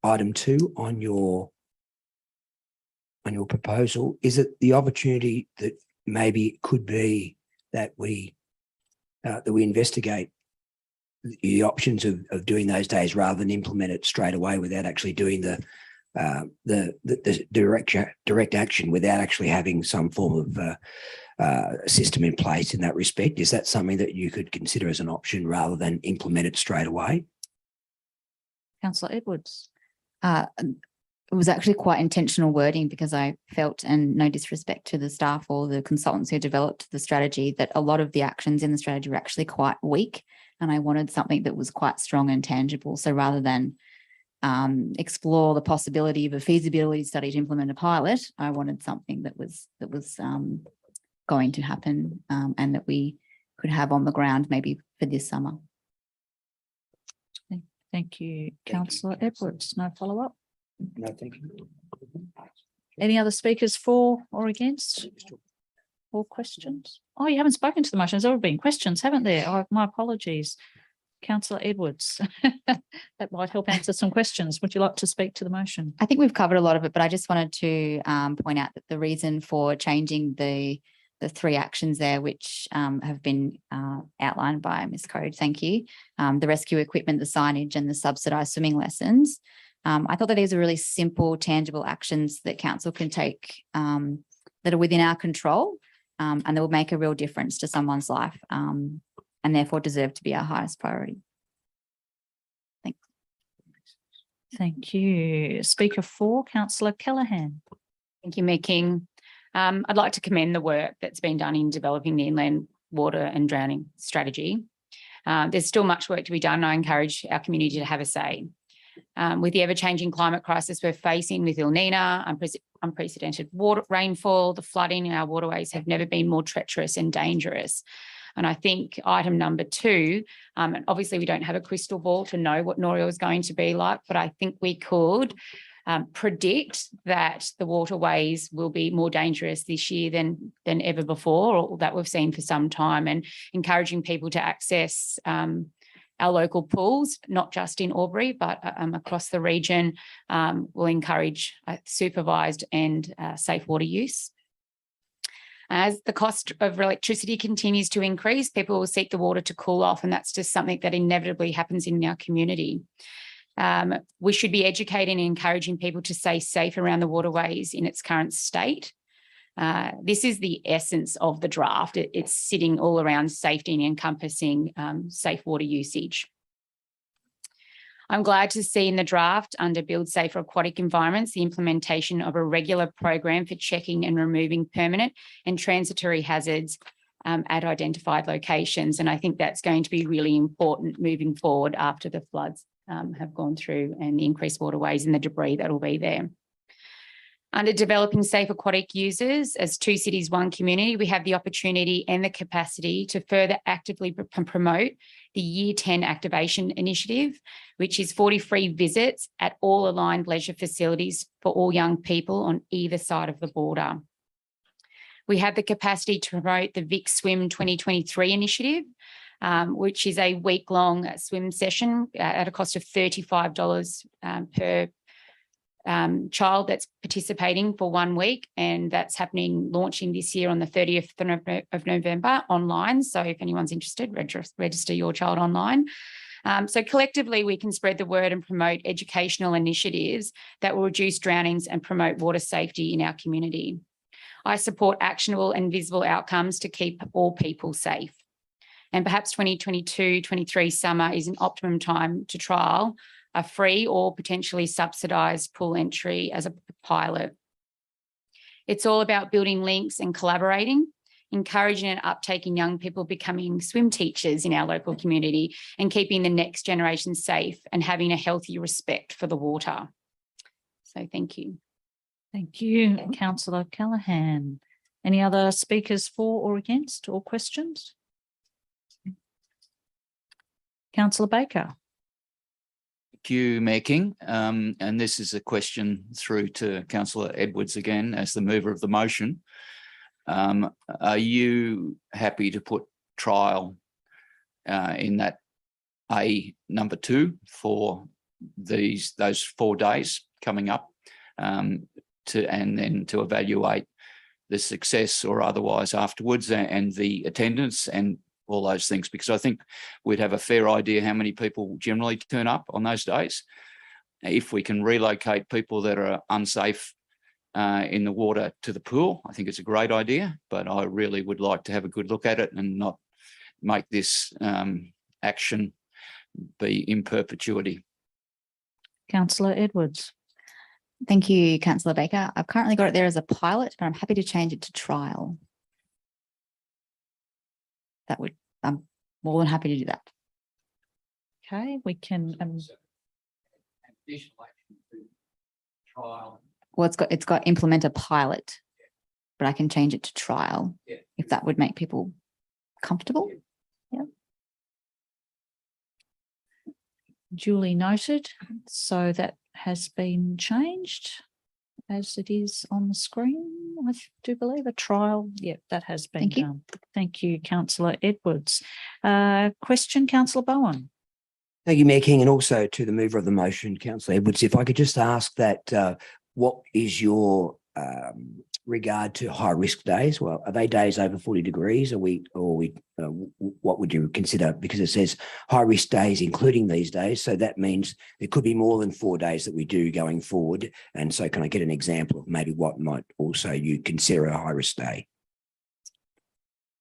item 2 on your proposal. Is it the opportunity that maybe it could be that we investigate the options of doing those days rather than implement it straight away without actually doing the direct action, without actually having some form of system in place in that respect? Is that something that you could consider as an option rather than implement it straight away? Councillor Edwards. It was actually quite intentional wording, because I felt, and no disrespect to the staff or the consultants who developed the strategy, that a lot of the actions in the strategy were actually quite weak, and I wanted something that was quite strong and tangible. So rather than explore the possibility of a feasibility study to implement a pilot, I wanted something that was going to happen and that we could have on the ground maybe for this summer. Thank you, Councillor Edwards. No follow-up? No, thank you. Any other speakers for or against? Or questions? Oh, you haven't spoken to the motion. There's already been questions, haven't there? Oh, my apologies. Councillor Edwards, that might help answer some questions. Would you like to speak to the motion? I think we've covered a lot of it, but I just wanted to point out that the reason for changing the 3 actions there, which have been outlined by Ms. Code, thank you, the rescue equipment, the signage and the subsidised swimming lessons. I thought that these are really simple, tangible actions that council can take that are within our control and that will make a real difference to someone's life and therefore deserve to be our highest priority. Thanks. Thank you. Speaker 4, Councillor Callaghan. Thank you, Mayor King. I'd like to commend the work that's been done in developing the inland water and drowning strategy. There's still much work to be done. I encourage our community to have a say. With the ever-changing climate crisis we're facing with El Nino, unprecedented rainfall, the flooding in our waterways have never been more treacherous and dangerous. And I think item number 2, and obviously we don't have a crystal ball to know what Noriel is going to be like, but I think we could predict that the waterways will be more dangerous this year than ever before, or that we've seen for some time, and encouraging people to access our local pools, not just in Albury, but across the region, will encourage supervised and safe water use. As the cost of electricity continues to increase, people will seek the water to cool off, and that's just something that inevitably happens in our community. We should be educating and encouraging people to stay safe around the waterways in its current state. This is the essence of the draft. It's sitting all around safety and encompassing safe water usage. I'm glad to see in the draft under Build Safer Aquatic Environments, the implementation of a regular program for checking and removing permanent and transitory hazards at identified locations. And I think that's going to be really important moving forward after the floods have gone through and the increased waterways and the debris that will be there. Under developing safe aquatic users as 2 cities, 1 community, we have the opportunity and the capacity to further actively promote the Year 10 Activation Initiative, which is 40 free visits at all aligned leisure facilities for all young people on either side of the border. We have the capacity to promote the Vic Swim 2023 initiative, which is a week-long swim session at a cost of $35 per child that's participating for 1 week, and that's launching this year on the 30th of November online. So if anyone's interested, register your child online. So collectively, we can spread the word and promote educational initiatives that will reduce drownings and promote water safety in our community. I support actionable and visible outcomes to keep all people safe. And perhaps 2022-23 summer is an optimum time to trial a free or potentially subsidised pool entry as a pilot. It's all about building links and collaborating, encouraging and uptaking young people becoming swim teachers in our local community, and keeping the next generation safe and having a healthy respect for the water. So thank you. Thank you, Councillor Callaghan. Any other speakers for or against, or questions? Councillor Baker. Thank you, Mayor King. And this is a question through to Councillor Edwards again as the mover of the motion. Are you happy to put trial in that number 2 for those 4 days coming up, and then to evaluate the success or otherwise afterwards, and the attendance and all those things, because I think we'd have a fair idea how many people generally turn up on those days. If we can relocate people that are unsafe in the water to the pool, I think it's a great idea, but I really would like to have a good look at it and not make this action be in perpetuity. Councillor Edwards. Thank you, Councillor Baker. I've currently got it there as a pilot, but I'm happy to change it to trial. I'm more than happy to do that. Okay, we can. Well, it's got implement a pilot, but I can change it to trial if that would make people comfortable. Yeah. Duly noted. So that has been changed as it is on the screen. I do believe a trial. Yeah, that has been done. Thank you, Councillor Edwards. Question, Councillor Bowen. Thank you, Mayor King, and also to the mover of the motion, Councillor Edwards. If I could just ask that, what is your regard to high risk days? Well, are they days over 40 degrees? What would you consider? Because it says high risk days, including these days. So that means there could be more than 4 days that we do going forward. And so can I get an example of maybe what might also you consider a high risk day?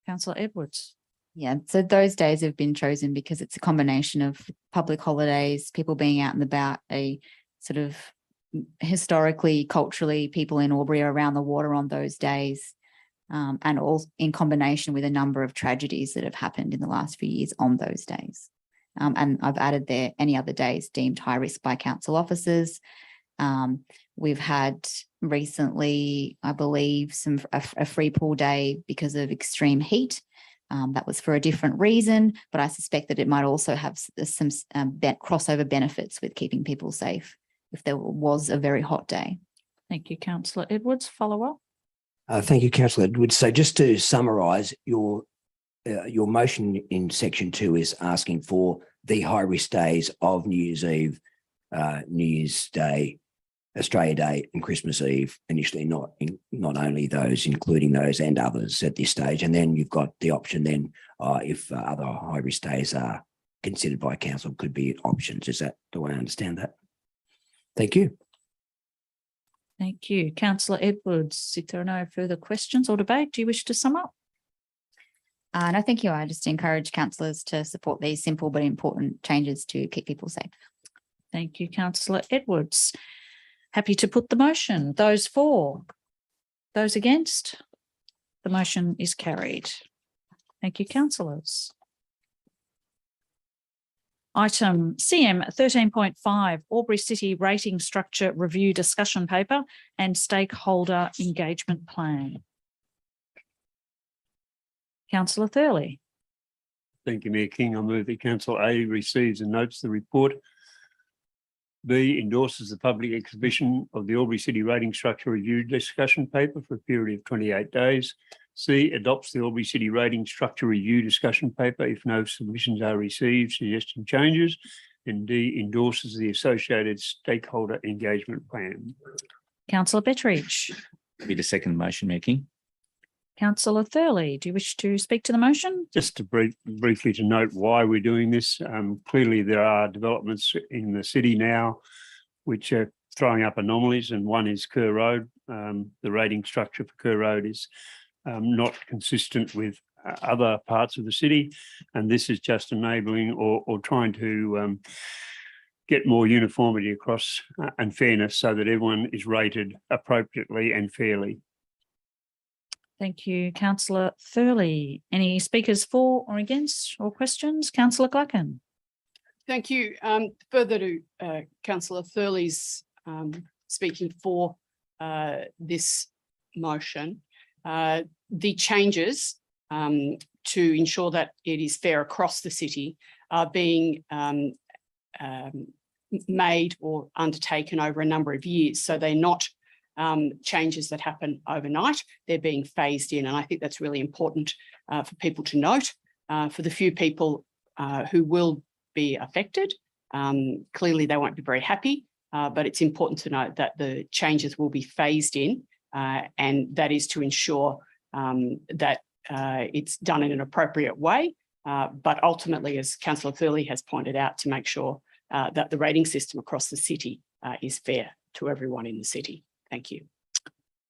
Councillor Edwards. Yeah, so those days have been chosen because it's a combination of public holidays, people being out and about, a sort of historically, culturally, people in Albury are around the water on those days, and all in combination with a number of tragedies that have happened in the last few years on those days. And I've added there any other days deemed high risk by council officers. We've had recently, I believe, a free pool day because of extreme heat. That was for a different reason, but I suspect that it might also have some crossover benefits with keeping people safe if there was a very hot day. Thank you, Councillor Edwards. Follow up. Thank you, Councillor Edwards. So just to summarise, your motion in section 2 is asking for the high-risk days of New Year's Eve, New Year's Day, Australia Day and Christmas Eve, initially not only those, including those and others at this stage. And then you've got the option then if other high-risk days are considered by council could be options. Is that the way I understand that? Thank you. Thank you. Councillor Edwards, if there are no further questions or debate, do you wish to sum up? No, thank you. I just encourage councillors to support these simple but important changes to keep people safe. Thank you, Councillor Edwards. Happy to put the motion. Those for, those against, the motion is carried. Thank you, councillors. Item CM 13.5, Albury City Rating Structure Review Discussion Paper and Stakeholder Engagement Plan. Councillor Thurley. Thank you, Mayor King. I move that Council A receives and notes the report. B, endorses the public exhibition of the Albury City Rating Structure Review Discussion Paper for a period of 28 days. C, adopts the Albury City Rating Structure Review Discussion Paper if no submissions are received suggesting changes. And D, endorses the associated stakeholder engagement plan. Councillor Betteridge. Be the second motion, Mayor King. Councillor Thurley, do you wish to speak to the motion? Just to briefly to note why we're doing this. Clearly, there are developments in the city now which are throwing up anomalies, and one is Kerr Road. The rating structure for Kerr Road is not consistent with other parts of the city, and this is just enabling or trying to get more uniformity across and fairness so that everyone is rated appropriately and fairly. Thank you, Councillor Thurley. Any speakers for or against or questions? Councillor Gluckin. Thank you. Further to Councillor Thurley's speaking for this motion, the changes to ensure that it is fair across the city are being made or undertaken over a number of years. So they're not changes that happen overnight. They're being phased in. And I think that's really important for people to note. For the few people who will be affected, clearly they won't be very happy, but it's important to note that the changes will be phased in, and that is to ensure that it's done in an appropriate way, but ultimately, as Councillor Thurley has pointed out, to make sure that the rating system across the city is fair to everyone in the city. Thank you.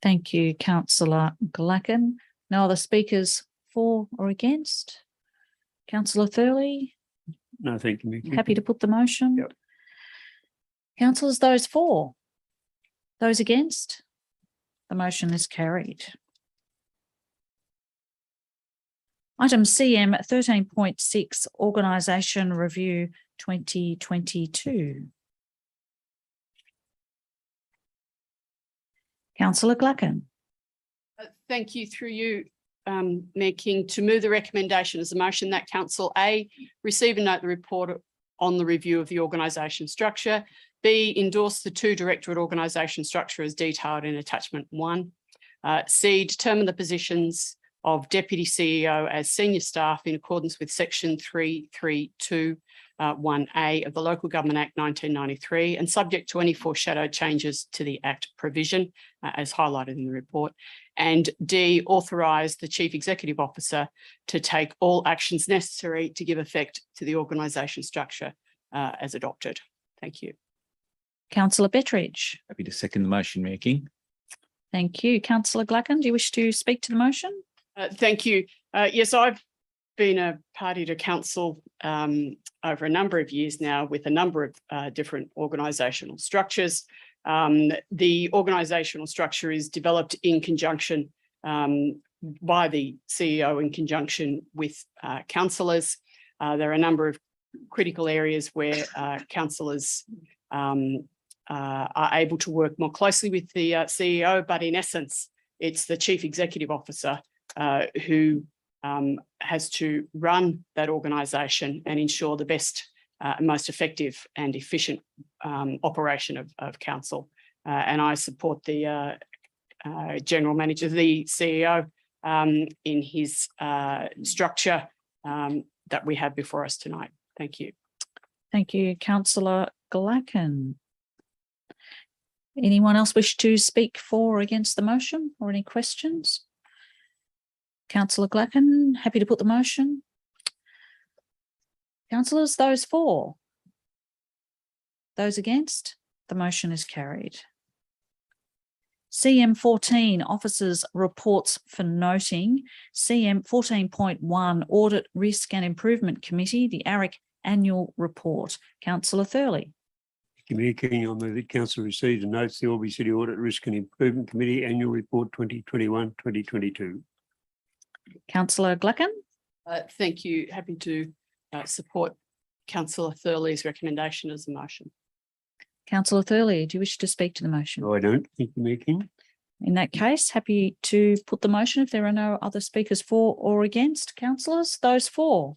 Thank you, Councillor Gluckin. No other speakers for or against? Councillor Thurley? No, thank you. Happy to put the motion? Yep. Councillors, those for? Those against? The motion is carried. Item CM 13.6, Organisation Review 2022. Councillor Gluckin. Thank you, through you, Mayor King, to move the recommendation as a motion that Council A receive and note the report on the review of the organisation structure. B, endorse the 2 directorate organisation structure as detailed in attachment 1. C, determine the positions of Deputy CEO as senior staff in accordance with section 332 1A of the Local Government Act 1993 and subject to any foreshadowed changes to the Act provision as highlighted in the report. And D, authorise the Chief Executive Officer to take all actions necessary to give effect to the organisation structure as adopted. Thank you. Councillor Betteridge. Happy to second the motion, Mayor King. Thank you. Councillor Gluckin, do you wish to speak to the motion? Thank you. Yes, I've been a party to council over a number of years now with a number of different organisational structures. The organisational structure is developed in conjunction by the CEO in conjunction with councillors. There are a number of critical areas where councillors are able to work more closely with the CEO, but in essence, it's the Chief Executive Officer who has to run that organisation and ensure the best most effective and efficient operation of council. And I support the General Manager, the CEO, in his structure that we have before us tonight. Thank you. Thank you, Councillor Glacken. Anyone else wish to speak for or against the motion, or any questions? Councillor Glacken, happy to put the motion. Councillors, those for? Those against? The motion is carried. CM 14, Officers' Reports for Noting. CM 14.1, Audit, Risk and Improvement Committee, the ARIC Annual Report. Councillor Thurley. Mayor King, I move that council receives and notes the Albury City Audit, Risk and Improvement Committee Annual Report 2021-2022. Councillor Glacken. Thank you. Happy to support Councillor Thurley's recommendation as a motion. Councillor Thurley, do you wish to speak to the motion? No, I don't. Thank you, Mayor King. In that case, happy to put the motion if there are no other speakers for or against. Councillors, those for?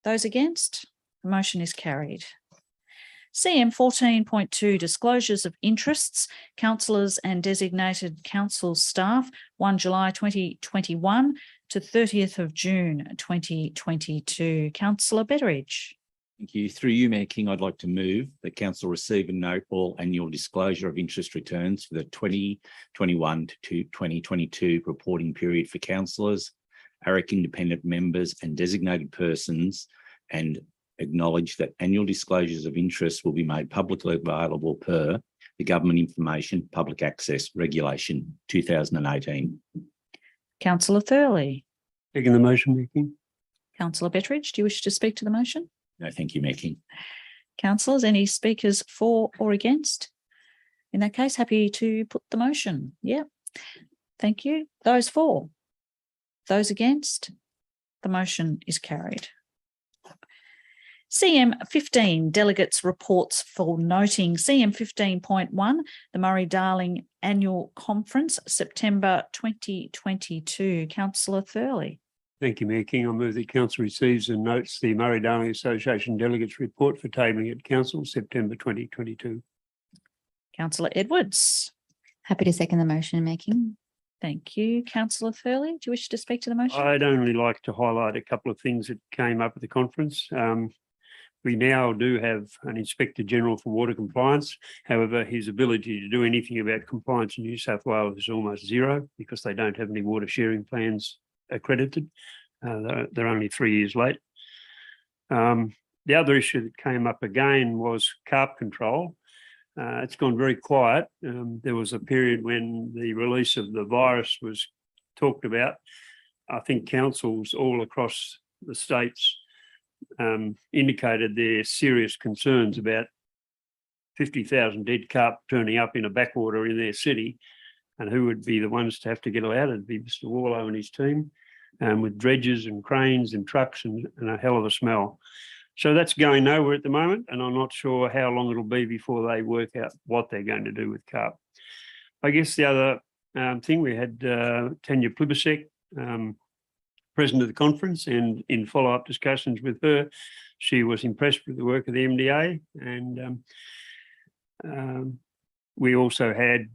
Those against? The motion is carried. CM 14.2, Disclosures of Interests, Councillors and Designated Council Staff, 1 July 2021 to 30th of June 2022. Councillor Betteridge. Thank you. Through you, Mayor King, I'd like to move that council receive and note all annual disclosure of interest returns for the 2021 to 2022 reporting period for councillors, ARIC independent members and designated persons, and acknowledge that annual disclosures of interest will be made publicly available per the Government Information Public Access Regulation 2018. Councillor Thurley. Second the motion, Mayor King. Councillor Betteridge, do you wish to speak to the motion? No, thank you, Mayor King. Councillors, any speakers for or against? In that case, happy to put the motion. Yeah. Thank you. Those for? Those against? The motion is carried. CM 15, Delegates' Reports for Noting. CM 15.1, the Murray-Darling Annual Conference, September 2022. Councillor Thurley. Thank you, Mayor King. I move that council receives and notes the Murray-Darling Association Delegates Report for tabling at council, September 2022. Councillor Edwards. Happy to second the motion, Mayor King. Thank you. Councillor Thurley, do you wish to speak to the motion? I'd only like to highlight a couple of things that came up at the conference. We now do have an Inspector General for Water Compliance. However, his ability to do anything about compliance in New South Wales is almost zero because they don't have any water sharing plans accredited. They're only 3 years late. The other issue that came up again was carp control. It's gone very quiet. There was a period when the release of the virus was talked about. I think councils all across the states indicated their serious concerns about 50,000 dead carp turning up in a backwater in their city, and who would be the ones to have to get out? It'd be Mr. Warlow and his team, with dredges and cranes and trucks and a hell of a smell. So that's going nowhere at the moment, and I'm not sure how long it'll be before they work out what they're going to do with carp. I guess the other thing, we had Tanya Plibisek, president of the conference, and in follow-up discussions with her, she was impressed with the work of the MDA. And we also had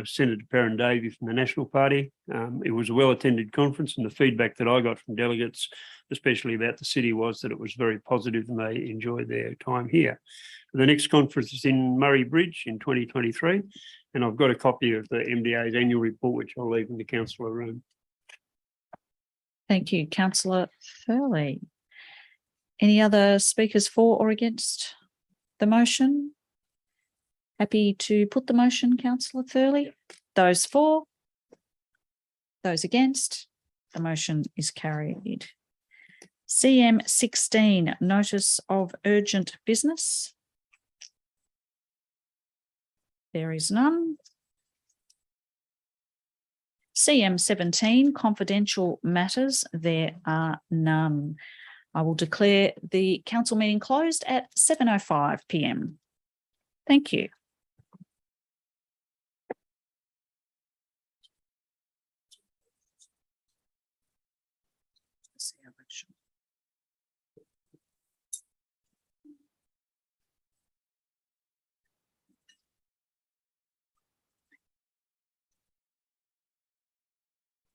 Senator Perrin Davey from the National Party. It was a well-attended conference, and the feedback that I got from delegates, especially about the city, was that it was very positive and they enjoyed their time here. The next conference is in Murray Bridge in 2023, and I've got a copy of the MDA's annual report, which I'll leave in the councillor room. Thank you, Councillor Thurley. Any other speakers for or against the motion? Happy to put the motion, Councillor Thurley. Those for? Those against? The motion is carried. CM 16, Notice of Urgent Business. There is none. CM 17, Confidential Matters. There are none. I will declare the council meeting closed at 7:05 p.m. Thank you.